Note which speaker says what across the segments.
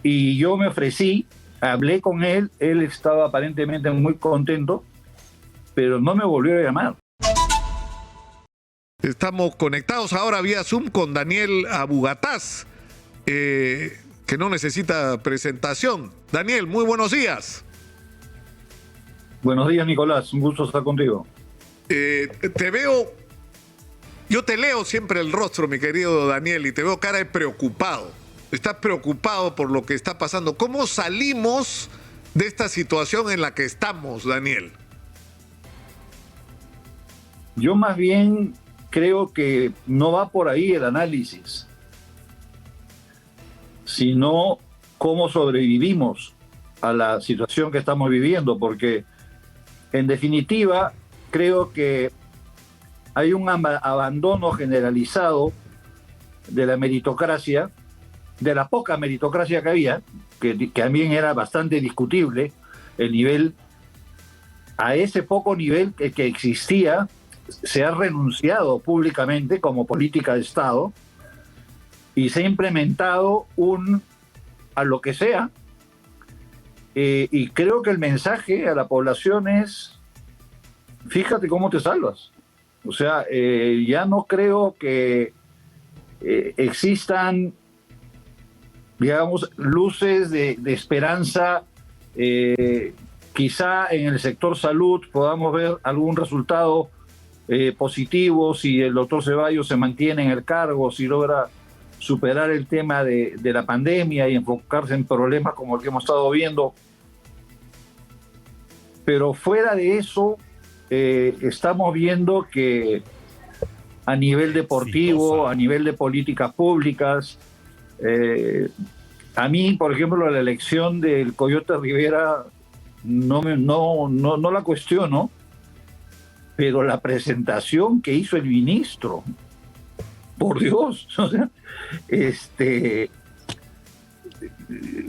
Speaker 1: y yo me ofrecí, hablé con él, él estaba aparentemente muy contento, pero no me volvió a llamar.
Speaker 2: Estamos conectados ahora vía Zoom con Daniel Abugataz, que no necesita presentación. Daniel, muy buenos días.
Speaker 1: Buenos días, Nicolás, un gusto estar contigo.
Speaker 2: Te veo, yo te leo siempre el rostro, mi querido Daniel, y te veo cara de preocupado. Estás preocupado por lo que está pasando. ¿Cómo salimos de esta situación en la que estamos, Daniel?
Speaker 1: Yo más bien creo que no va por ahí el análisis, sino cómo sobrevivimos a la situación que estamos viviendo, porque en definitiva creo que hay un abandono generalizado de la meritocracia, de la poca meritocracia que había, que también era bastante discutible el nivel. A ese poco nivel que existía se ha renunciado públicamente como política de Estado y se ha implementado a lo que sea, y creo que el mensaje a la población es: fíjate cómo te salvas. O sea, ya no creo que existan, digamos, luces de esperanza. Quizá en el sector salud podamos ver algún resultado positivo si el doctor Ceballos se mantiene en el cargo, si logra superar el tema de la pandemia y enfocarse en problemas como el que hemos estado viendo. Pero fuera de eso, estamos viendo que a nivel deportivo, a nivel de políticas públicas, a mí, por ejemplo, la elección del Coyote Rivera no la cuestiono, pero la presentación que hizo el ministro, por Dios, o sea,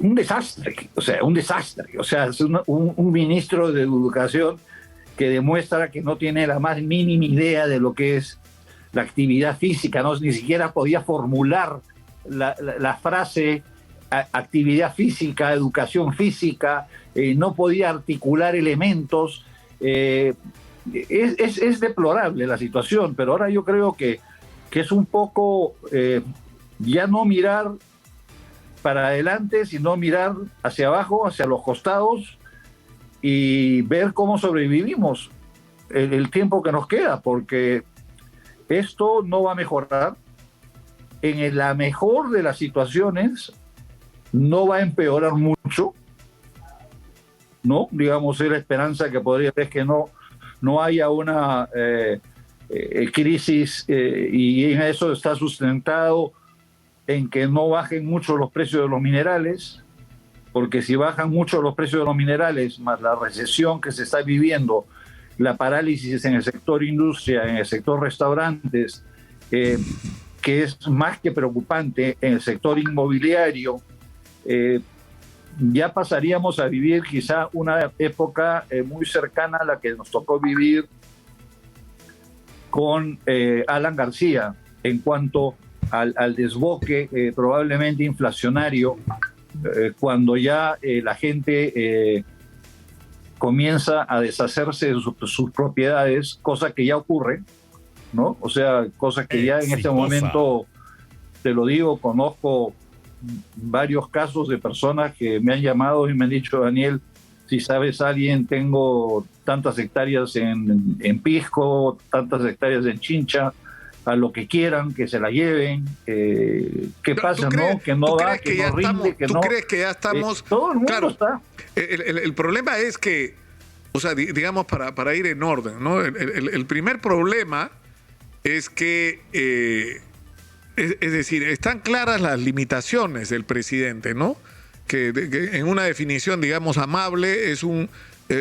Speaker 1: un desastre, es un ministro de Educación que demuestra que no tiene la más mínima idea de lo que es la actividad física, ni siquiera podía formular la frase actividad física, educación física, no podía articular elementos. Es deplorable la situación, pero ahora yo creo que es un poco ya no mirar para adelante, sino mirar hacia abajo, hacia los costados, y ver cómo sobrevivimos el tiempo que nos queda, porque esto no va a mejorar. En la mejor de las situaciones no va a empeorar mucho, ¿no? Digamos, es la esperanza que podría ser, que no haya una crisis, y en eso está sustentado en que no bajen mucho los precios de los minerales, porque si bajan mucho los precios de los minerales, más la recesión que se está viviendo, la parálisis en el sector industria, en el sector restaurantes, que es más que preocupante, en el sector inmobiliario, ya pasaríamos a vivir quizá una época muy cercana a la que nos tocó vivir con Alan García, en cuanto al desboque probablemente inflacionario, cuando ya la gente comienza a deshacerse de sus propiedades, cosa que ya ocurre, ¿no? O sea, cosas que ya en este momento, te lo digo, conozco varios casos de personas que me han llamado y me han dicho: Daniel, si sabes a alguien, tengo tantas hectáreas en Pisco, tantas hectáreas en Chincha, a lo que quieran, que se la lleven. ¿Qué pasa, no? Que no da, que no rinde, que no... ¿Tú
Speaker 2: crees que ya estamos...?
Speaker 1: Todo el mundo
Speaker 2: claro, está.
Speaker 1: El
Speaker 2: problema es que, o sea, digamos, para ir en orden, ¿no? El primer problema es que, es decir, están claras las limitaciones del presidente, ¿no? Que en una definición, digamos, amable, es un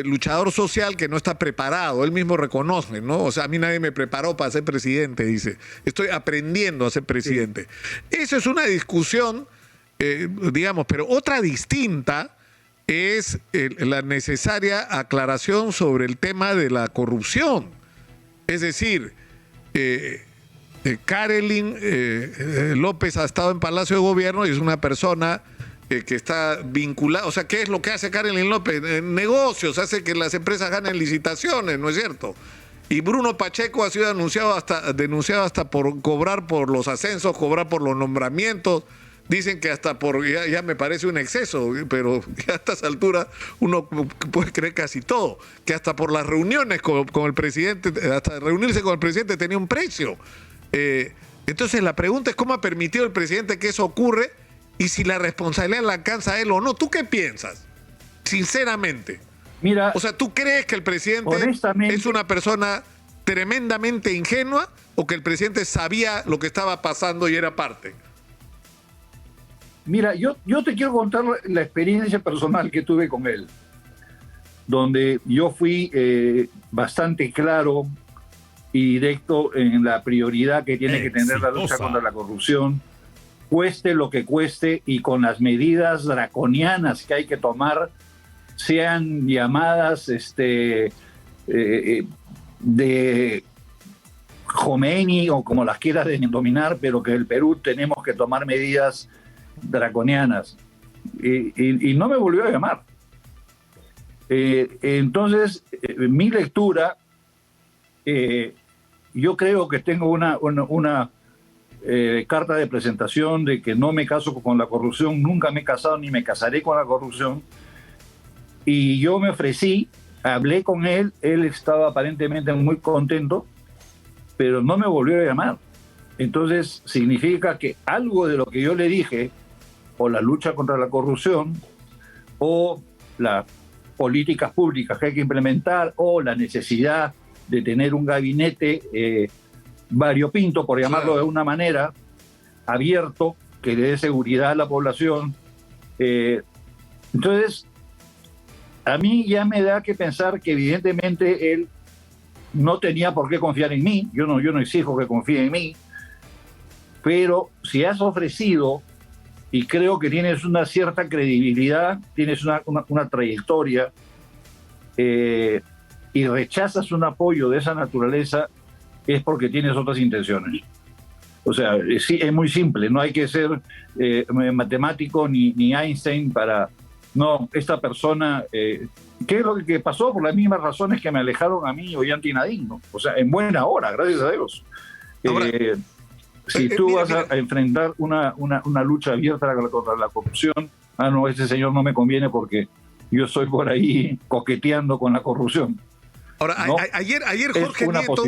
Speaker 2: luchador social que no está preparado. Él mismo reconoce, ¿no? O sea, a mí nadie me preparó para ser presidente, dice. Estoy aprendiendo a ser presidente. Sí. Eso es una discusión, digamos, pero otra distinta es la necesaria aclaración sobre el tema de la corrupción. Es decir, Karelyn López ha estado en Palacio de Gobierno y es una persona que está vinculado, o sea, ¿qué es lo que hace Karen López? Negocios, hace que las empresas ganen licitaciones, ¿no es cierto? Y Bruno Pacheco ha sido denunciado hasta por cobrar por los ascensos, cobrar por los nombramientos. Dicen que hasta ya me parece un exceso, pero ya a estas alturas uno puede creer casi todo, que hasta por las reuniones con el presidente, hasta reunirse con el presidente tenía un precio. Entonces la pregunta es cómo ha permitido el presidente que eso ocurre y si la responsabilidad la alcanza a él o no. ¿Tú qué piensas? Sinceramente.
Speaker 1: Mira,
Speaker 2: o sea, ¿tú crees que el presidente es una persona tremendamente ingenua o que el presidente sabía lo que estaba pasando y era parte?
Speaker 1: Mira, yo te quiero contar la experiencia personal que tuve con él, donde yo fui bastante claro y directo en la prioridad que tiene que tener la lucha contra la corrupción, cueste lo que cueste y con las medidas draconianas que hay que tomar, sean llamadas de Khomeini o como las quieras denominar, pero que el Perú tenemos que tomar medidas draconianas. Y no me volvió a llamar. Entonces, mi lectura, yo creo que tengo una carta de presentación de que no me caso con la corrupción, nunca me he casado ni me casaré con la corrupción. Y yo me ofrecí, hablé con él estaba aparentemente muy contento, pero no me volvió a llamar. Entonces significa que algo de lo que yo le dije, o la lucha contra la corrupción, o las políticas públicas que hay que implementar, o la necesidad de tener un gabinete variopinto, por llamarlo de una manera, abierto, que le dé seguridad a la población. Entonces, a mí ya me da que pensar que evidentemente él no tenía por qué confiar en mí. Yo no exijo que confíe en mí, pero si has ofrecido y creo que tienes una cierta credibilidad, tienes una trayectoria y rechazas un apoyo de esa naturaleza, es porque tienes otras intenciones. O sea, sí, es muy simple, no hay que ser matemático ni Einstein para... No, esta persona, ¿qué es lo que pasó? Por las mismas razones que me alejaron a mí Ollanta Nadine, ¿no? O sea, en buena hora, gracias a Dios. Ahora, si tú vas a enfrentar una lucha abierta contra la corrupción, no, ese señor no me conviene porque yo estoy por ahí coqueteando con la corrupción.
Speaker 2: Ahora, ¿no? ayer Jorge Nieto...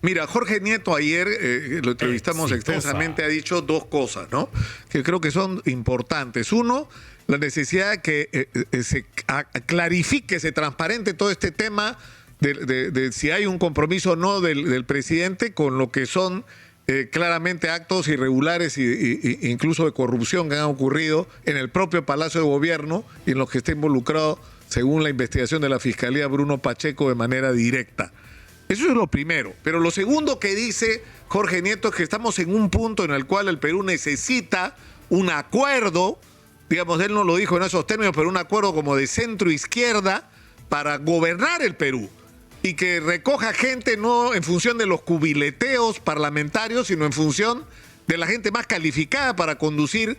Speaker 2: Mira, Jorge Nieto ayer, lo entrevistamos extensamente, ha dicho dos cosas, ¿no? Que creo que son importantes. Uno, la necesidad de que se clarifique, se transparente todo este tema de si hay un compromiso o no del presidente con lo que son claramente actos irregulares e incluso de corrupción que han ocurrido en el propio Palacio de Gobierno y en los que está involucrado, según la investigación de la Fiscalía, Bruno Pacheco de manera directa. Eso es lo primero. Pero lo segundo que dice Jorge Nieto es que estamos en un punto en el cual el Perú necesita un acuerdo, digamos, él no lo dijo en esos términos, pero un acuerdo como de centro-izquierda para gobernar el Perú y que recoja gente no en función de los cubileteos parlamentarios, sino en función de la gente más calificada para conducir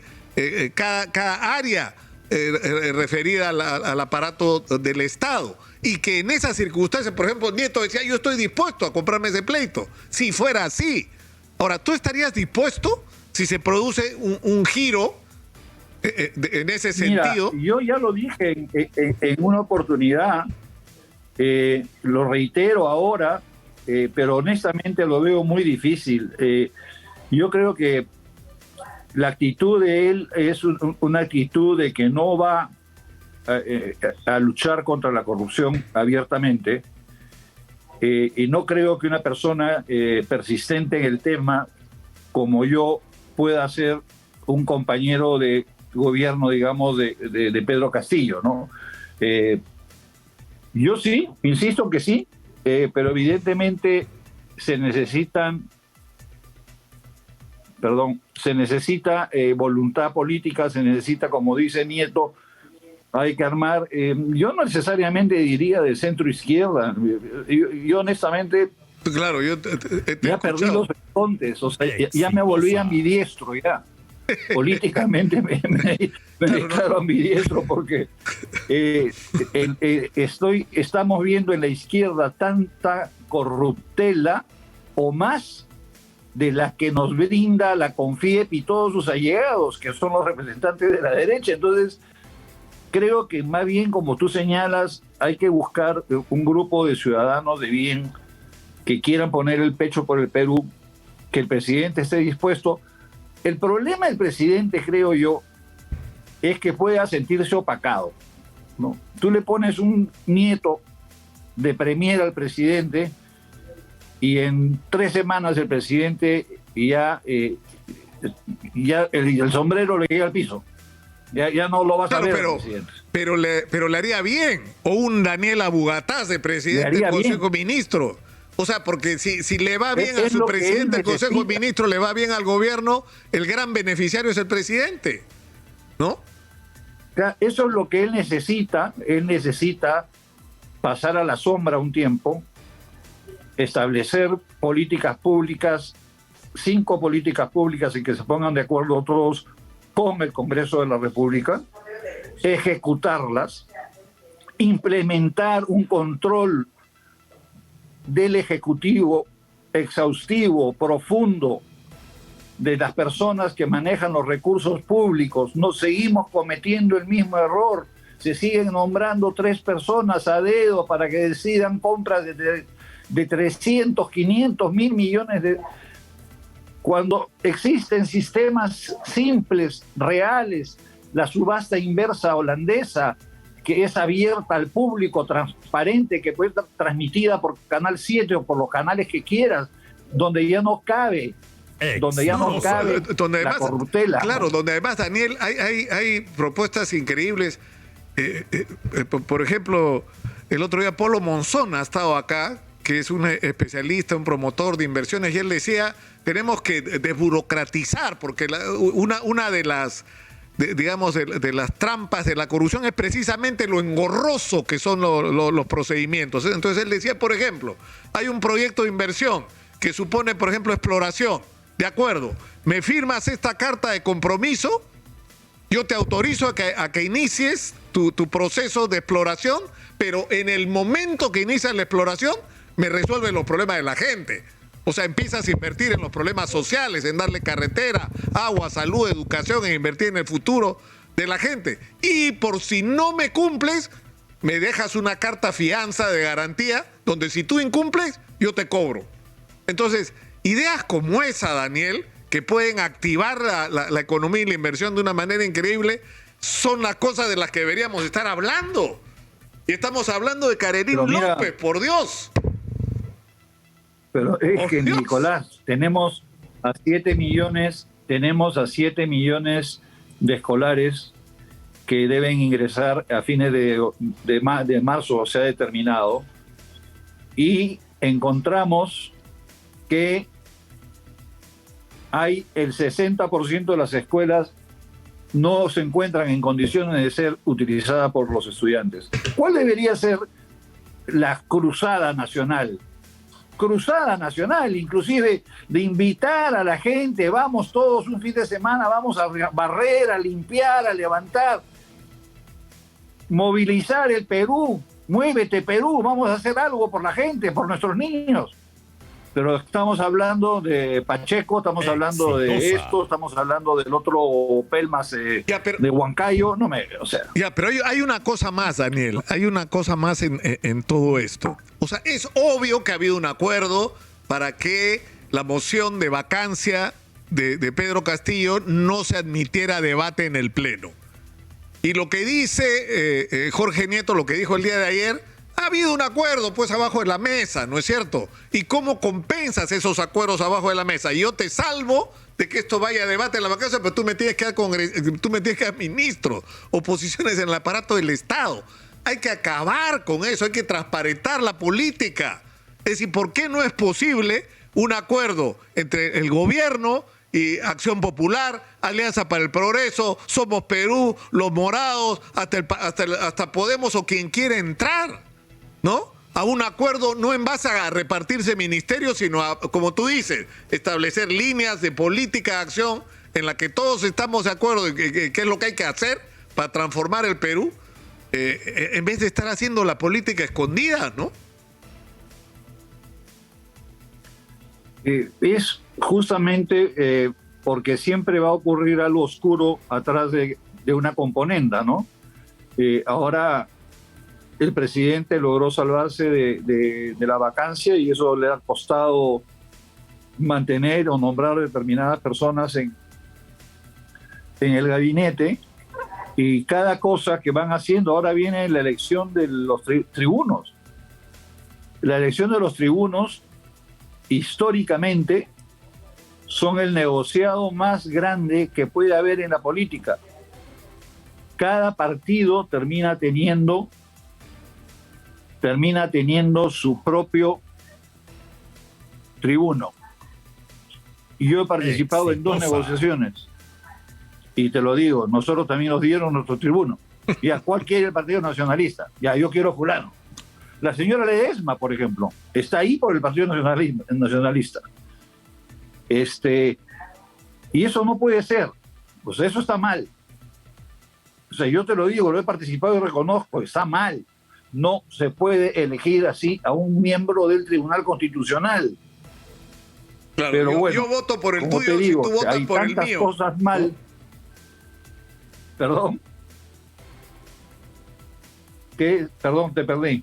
Speaker 2: cada área referida al aparato del Estado. Y que en esas circunstancias, por ejemplo, Nieto decía, yo estoy dispuesto a comprarme ese pleito, si fuera así. Ahora, ¿tú estarías dispuesto si se produce un giro en ese sentido?
Speaker 1: Mira, yo ya lo dije en una oportunidad, lo reitero ahora, pero honestamente lo veo muy difícil. Yo creo que la actitud de él es una actitud de que no va a luchar contra la corrupción abiertamente, y no creo que una persona persistente en el tema como yo pueda ser un compañero de gobierno, digamos, de Pedro Castillo, ¿no? Yo sí, insisto que sí, pero evidentemente se necesita voluntad política, se necesita, como dice Nieto, hay que armar, yo no necesariamente diría de centro izquierda, yo honestamente
Speaker 2: claro, yo
Speaker 1: ya perdí los horizontes, o sea, ya me volví ambidiestro ya. políticamente me declaro ambidiestro porque estamos viendo en la izquierda tanta corruptela o más de la que nos brinda la CONFIEP y todos sus allegados, que son los representantes de la derecha. Entonces, creo que más bien, como tú señalas, hay que buscar un grupo de ciudadanos de bien que quieran poner el pecho por el Perú, que el presidente esté dispuesto. El problema del presidente, creo yo, es que pueda sentirse opacado, ¿no? Tú le pones un nieto de premier al presidente y en 3 semanas el presidente ya el sombrero le llega al piso. Ya no lo vas a ver, presidente.
Speaker 2: Pero le haría bien. O un Daniel Abugataz de presidente del Consejo de Ministros. O sea, porque si le va bien a su presidente del Consejo de Ministros, le va bien al gobierno, el gran beneficiario es el presidente, ¿no?
Speaker 1: Eso es lo que él necesita. Él necesita pasar a la sombra un tiempo, establecer políticas públicas, 5 políticas públicas y que se pongan de acuerdo todos con el Congreso de la República, ejecutarlas, implementar un control del Ejecutivo exhaustivo, profundo, de las personas que manejan los recursos públicos. No seguimos cometiendo el mismo error. Se siguen nombrando 3 personas a dedo para que decidan compras de 300, 500, 1.000 millones de... Cuando existen sistemas simples, reales, la subasta inversa holandesa, que es abierta al público, transparente, que puede estar transmitida por Canal 7 o por los canales que quieras, donde ya no cabe,
Speaker 2: donde
Speaker 1: la
Speaker 2: además,
Speaker 1: corruptela.
Speaker 2: Claro, ¿no? Donde además, Daniel, hay propuestas increíbles. Por ejemplo, el otro día Polo Monzón ha estado acá, que es un especialista, un promotor de inversiones, y él decía, tenemos que desburocratizar, porque una de las... digamos, de las trampas de la corrupción es precisamente lo engorroso que son los procedimientos. Entonces él decía, por ejemplo, hay un proyecto de inversión que supone, por ejemplo, exploración. De acuerdo, me firmas esta carta de compromiso, yo te autorizo a que inicies tu proceso de exploración, pero en el momento que inicias la exploración, me resuelves los problemas de la gente. O sea, empiezas a invertir en los problemas sociales, en darle carretera, agua, salud, educación, en invertir en el futuro de la gente. Y por si no me cumples, me dejas una carta fianza de garantía, donde si tú incumples, yo te cobro. Entonces, ideas como esa, Daniel, que pueden activar la economía y la inversión de una manera increíble, son las cosas de las que deberíamos estar hablando. Y estamos hablando de Karenín López, por Dios.
Speaker 1: Pero es que, Nicolás, tenemos a 7 millones de escolares que deben ingresar a fines de marzo, se ha determinado, y encontramos que hay el 60% de las escuelas no se encuentran en condiciones de ser utilizadas por los estudiantes. ¿Cuál debería ser la cruzada nacional? Cruzada nacional, inclusive de invitar a la gente, vamos todos un fin de semana, vamos a barrer, a limpiar, a levantar, movilizar el Perú, muévete Perú, vamos a hacer algo por la gente, por nuestros niños. Pero estamos hablando de Pacheco, estamos hablando de esto, estamos hablando del otro Pelmas de Huancayo,
Speaker 2: pero hay una cosa más, Daniel, hay una cosa más en todo esto. O sea, es obvio que ha habido un acuerdo para que la moción de vacancia de Pedro Castillo no se admitiera a debate en el Pleno. Y lo que dice Jorge Nieto, lo que dijo el día de ayer, ha habido un acuerdo pues abajo de la mesa, ¿no es cierto? ¿Y cómo compensas esos acuerdos abajo de la mesa? Yo te salvo de que esto vaya a debate en la vacancia, pero tú me tienes que dar ministro o posiciones en el aparato del Estado. Hay que acabar con eso, hay que transparentar la política. Es decir, ¿por qué no es posible un acuerdo entre el gobierno y Acción Popular, Alianza para el Progreso, Somos Perú, Los Morados, hasta Podemos o quien quiera entrar, ¿no? A un acuerdo no en base a repartirse ministerios, sino a, como tú dices, establecer líneas de política de acción en la que todos estamos de acuerdo en qué es lo que hay que hacer para transformar el Perú, en vez de estar haciendo la política escondida, ¿no?
Speaker 1: Es justamente porque siempre va a ocurrir algo oscuro atrás de una componenda, ¿no? Ahora el presidente logró salvarse de la vacancia y eso le ha costado mantener o nombrar determinadas personas en el gabinete, y cada cosa que van haciendo, ahora viene la elección de los tribunos. La elección de los tribunos históricamente son el negociado más grande que puede haber en la política. Cada partido termina teniendo su propio tribuno. Y yo he participado en 2 negociaciones. Y te lo digo, nosotros también nos dieron nuestro tribuno. Ya, ¿cuál quiere el Partido Nacionalista? Ya, yo quiero fulano. La señora Ledesma, por ejemplo, está ahí por el Partido Nacionalista. Y eso no puede ser. Pues eso está mal. O sea, yo te lo digo, lo he participado y reconozco, está mal. No se puede elegir así a un miembro del Tribunal Constitucional.
Speaker 2: Claro,
Speaker 1: pero bueno,
Speaker 2: yo voto por el
Speaker 1: como
Speaker 2: tuyo
Speaker 1: te digo,
Speaker 2: si tú votas
Speaker 1: hay
Speaker 2: por el
Speaker 1: tantas
Speaker 2: mío.
Speaker 1: Cosas mal. Perdón. ¿Qué? Perdón, te perdí.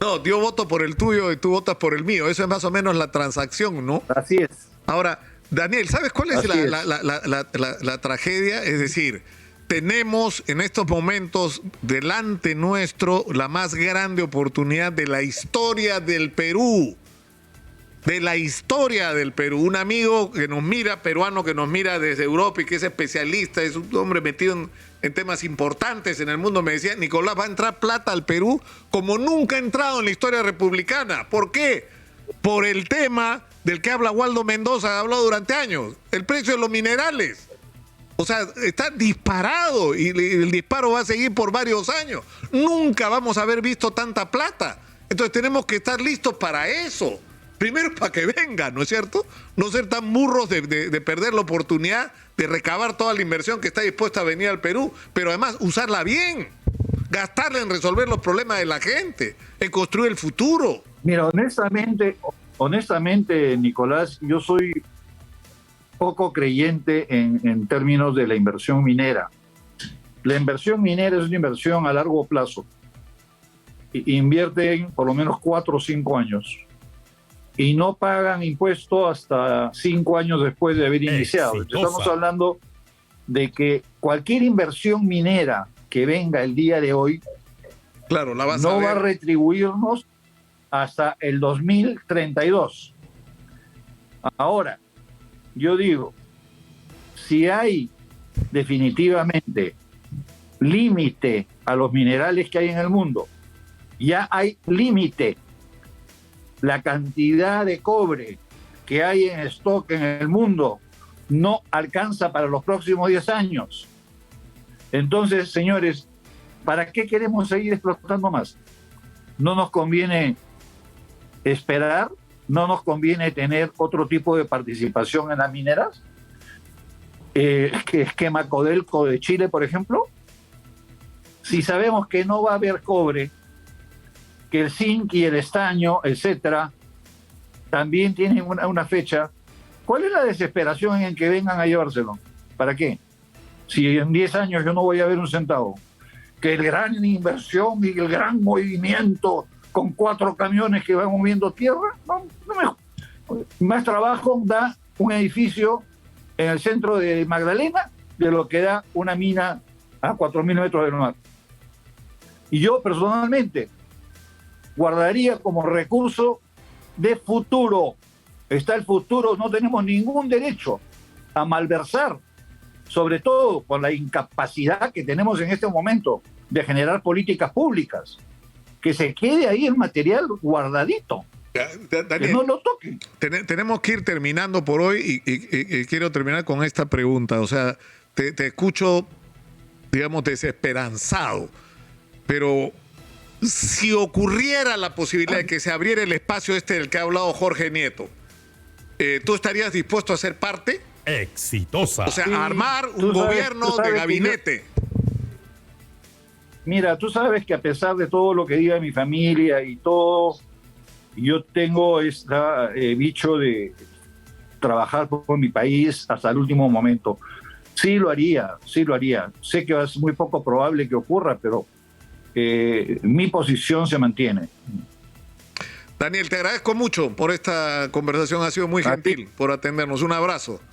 Speaker 2: No, yo voto por el tuyo y tú votas por el mío. Eso es más o menos la transacción, ¿no?
Speaker 1: Así es.
Speaker 2: Ahora, Daniel, ¿sabes cuál es la tragedia? Es decir, tenemos en estos momentos delante nuestro la más grande oportunidad de la historia del Perú. De la historia del Perú. Un amigo que nos mira, peruano que nos mira desde Europa y que es especialista, es un hombre metido en temas importantes en el mundo, me decía: Nicolás, va a entrar plata al Perú como nunca ha entrado en la historia republicana. ¿Por qué? Por el tema del que habla Waldo Mendoza, ha hablado durante años, el precio de los minerales. O sea, está disparado y el disparo va a seguir por varios años. Nunca vamos a haber visto tanta plata. Entonces tenemos que estar listos para eso. Primero para que venga, ¿no es cierto? No ser tan burros de perder la oportunidad de recabar toda la inversión que está dispuesta a venir al Perú, pero además usarla bien, gastarla en resolver los problemas de la gente, en construir el futuro.
Speaker 1: Mira, honestamente, Nicolás, yo soy poco creyente en términos de la inversión minera. La inversión minera es una inversión a largo plazo. Invierten por lo menos 4 o 5 años. Y no pagan impuestos hasta 5 años después de haber iniciado. Estamos hablando de que cualquier inversión minera que venga el día de hoy,
Speaker 2: claro, la vas
Speaker 1: no
Speaker 2: a ver.
Speaker 1: Va a retribuirnos hasta el 2032. Ahora, yo digo, si hay definitivamente límite a los minerales que hay en el mundo, ya hay límite. La cantidad de cobre que hay en stock en el mundo no alcanza para los próximos 10 años. Entonces, señores, ¿para qué queremos seguir explotando más? No nos conviene esperar, no nos conviene tener otro tipo de participación en las mineras. Que esquema Codelco de Chile, por ejemplo. Si sabemos que no va a haber cobre, que el zinc y el estaño, etcétera, también tienen una fecha, ¿cuál es la desesperación en que vengan a llevárselo? ¿Para qué? Si en 10 años yo no voy a ver un centavo. Que el gran inversión y el gran movimiento con 4 camiones que van moviendo tierra, más trabajo da un edificio en el centro de Magdalena de lo que da una mina a 4.000 metros del mar. Y yo personalmente guardaría como recurso de futuro. Está el futuro, no tenemos ningún derecho a malversar, sobre todo con la incapacidad que tenemos en este momento de generar políticas públicas. Que se quede ahí el material guardadito.
Speaker 2: Daniel,
Speaker 1: que no lo toquen.
Speaker 2: Tenemos que ir terminando por hoy y quiero terminar con esta pregunta. O sea, te escucho, digamos, desesperanzado, pero si ocurriera la posibilidad de que se abriera el espacio del que ha hablado Jorge Nieto, ¿tú estarías dispuesto a ser parte
Speaker 3: exitosa.
Speaker 2: O sea,
Speaker 1: Sí,
Speaker 2: armar
Speaker 1: tú
Speaker 2: un
Speaker 1: sabes-
Speaker 2: gobierno
Speaker 1: tú sabes
Speaker 2: de
Speaker 1: que
Speaker 2: gabinete.
Speaker 1: Mira, tú sabes que a pesar de todo lo que diga mi familia y todo, yo tengo este bicho de trabajar por mi país hasta el último momento. Sí lo haría, sí lo haría. Sé que es muy poco probable que ocurra, pero mi posición se mantiene.
Speaker 2: Daniel, te agradezco mucho por esta conversación, ha sido muy
Speaker 1: A ti.
Speaker 2: gentil por atendernos. Un abrazo.